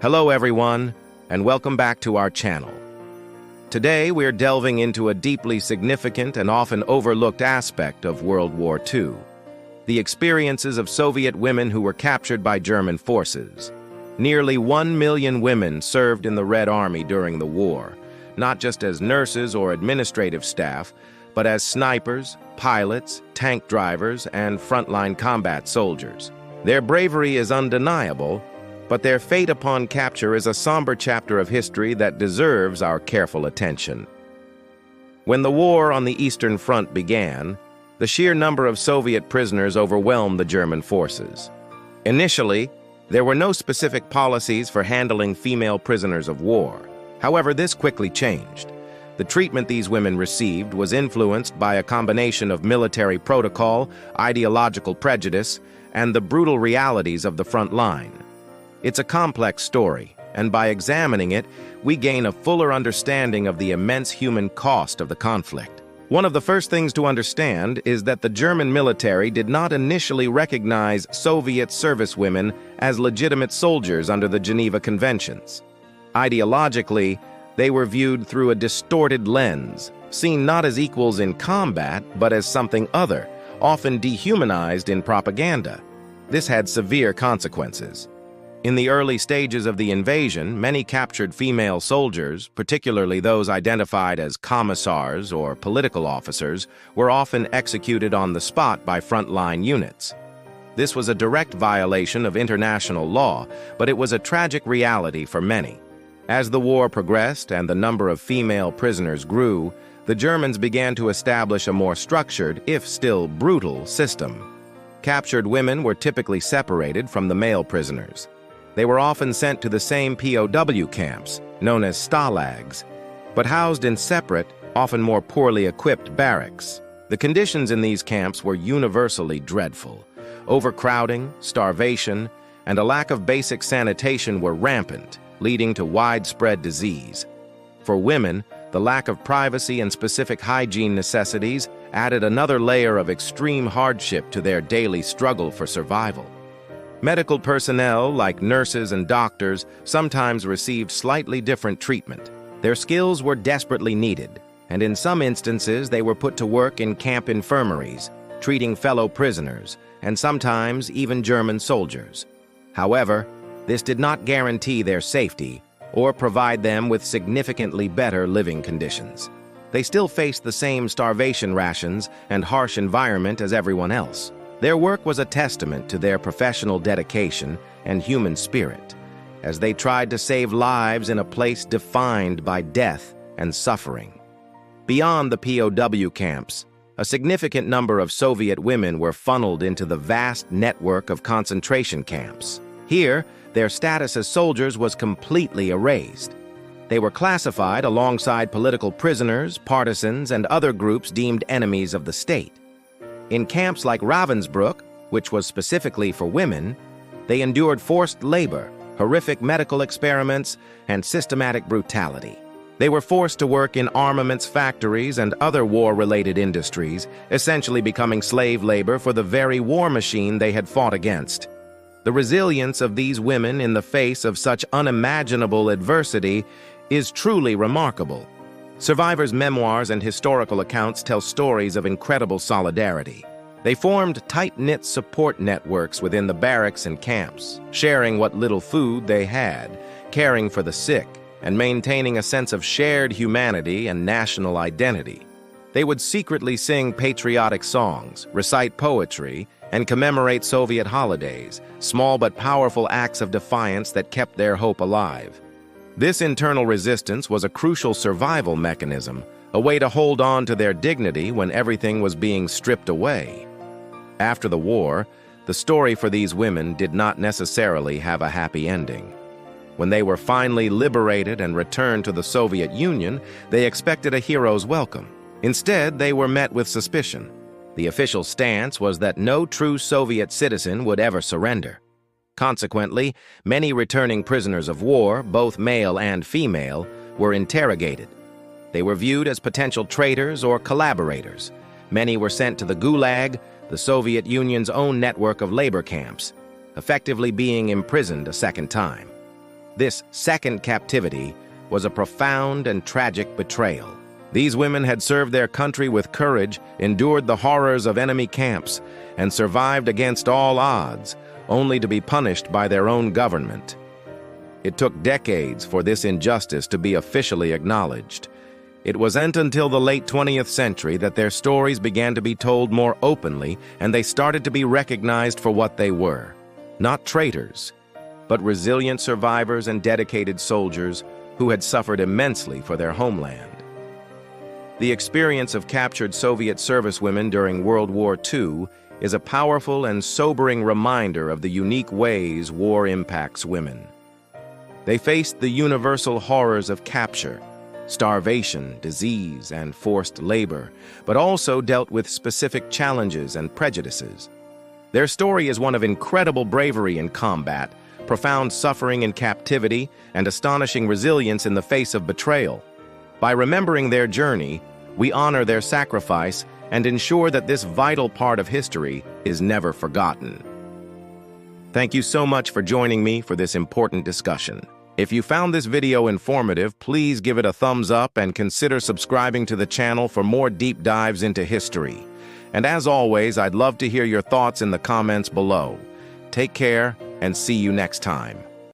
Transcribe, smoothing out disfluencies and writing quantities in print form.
Hello everyone, and welcome back to our channel. Today we're delving into a deeply significant and often overlooked aspect of World War II, the experiences of Soviet women who were captured by German forces. Nearly 1 million women served in the Red Army during the war, not just as nurses or administrative staff, but as snipers, pilots, tank drivers, and frontline combat soldiers. Their bravery is undeniable, but their fate upon capture is a somber chapter of history that deserves our careful attention. When the war on the Eastern Front began, the sheer number of Soviet prisoners overwhelmed the German forces. Initially, there were no specific policies for handling female prisoners of war. However, this quickly changed. The treatment these women received was influenced by a combination of military protocol, ideological prejudice, and the brutal realities of the front line. It's a complex story, and by examining it, we gain a fuller understanding of the immense human cost of the conflict. One of the first things to understand is that the German military did not initially recognize Soviet servicewomen as legitimate soldiers under the Geneva Conventions. Ideologically, they were viewed through a distorted lens, seen not as equals in combat, but as something other, often dehumanized in propaganda. This had severe consequences. In the early stages of the invasion, many captured female soldiers, particularly those identified as commissars or political officers, were often executed on the spot by frontline units. This was a direct violation of international law, but it was a tragic reality for many. As the war progressed and the number of female prisoners grew, the Germans began to establish a more structured, if still brutal, system. Captured women were typically separated from the male prisoners. They were often sent to the same POW camps, known as stalags, but housed in separate, often more poorly equipped barracks. The conditions in these camps were universally dreadful. Overcrowding, starvation, and a lack of basic sanitation were rampant, leading to widespread disease. For women, the lack of privacy and specific hygiene necessities added another layer of extreme hardship to their daily struggle for survival. Medical personnel, like nurses and doctors, sometimes received slightly different treatment. Their skills were desperately needed, and in some instances they were put to work in camp infirmaries, treating fellow prisoners, and sometimes even German soldiers. However, this did not guarantee their safety or provide them with significantly better living conditions. They still faced the same starvation rations and harsh environment as everyone else. Their work was a testament to their professional dedication and human spirit, as they tried to save lives in a place defined by death and suffering. Beyond the POW camps, a significant number of Soviet women were funneled into the vast network of concentration camps. Here, their status as soldiers was completely erased. They were classified alongside political prisoners, partisans, and other groups deemed enemies of the state. In camps like Ravensbrück, which was specifically for women, they endured forced labor, horrific medical experiments, and systematic brutality. They were forced to work in armaments factories and other war-related industries, essentially becoming slave labor for the very war machine they had fought against. The resilience of these women in the face of such unimaginable adversity is truly remarkable. Survivors' memoirs and historical accounts tell stories of incredible solidarity. They formed tight-knit support networks within the barracks and camps, sharing what little food they had, caring for the sick, and maintaining a sense of shared humanity and national identity. They would secretly sing patriotic songs, recite poetry, and commemorate Soviet holidays, small but powerful acts of defiance that kept their hope alive. This internal resistance was a crucial survival mechanism, a way to hold on to their dignity when everything was being stripped away. After the war, the story for these women did not necessarily have a happy ending. When they were finally liberated and returned to the Soviet Union, they expected a hero's welcome. Instead, they were met with suspicion. The official stance was that no true Soviet citizen would ever surrender. Consequently, many returning prisoners of war, both male and female, were interrogated. They were viewed as potential traitors or collaborators. Many were sent to the Gulag, the Soviet Union's own network of labor camps, effectively being imprisoned a second time. This second captivity was a profound and tragic betrayal. These women had served their country with courage, endured the horrors of enemy camps, and survived against all odds, only to be punished by their own government. It took decades for this injustice to be officially acknowledged. It wasn't until the late 20th century that their stories began to be told more openly, and they started to be recognized for what they were. Not traitors, but resilient survivors and dedicated soldiers who had suffered immensely for their homeland. The experience of captured Soviet servicewomen during World War II is a powerful and sobering reminder of the unique ways war impacts women. They faced the universal horrors of capture, starvation, disease, and forced labor, but also dealt with specific challenges and prejudices. Their story is one of incredible bravery in combat, profound suffering in captivity, and astonishing resilience in the face of betrayal. By remembering their journey, we honor their sacrifice and ensure that this vital part of history is never forgotten. Thank you so much for joining me for this important discussion. If you found this video informative, please give it a thumbs up and consider subscribing to the channel for more deep dives into history. And as always, I'd love to hear your thoughts in the comments below. Take care and see you next time.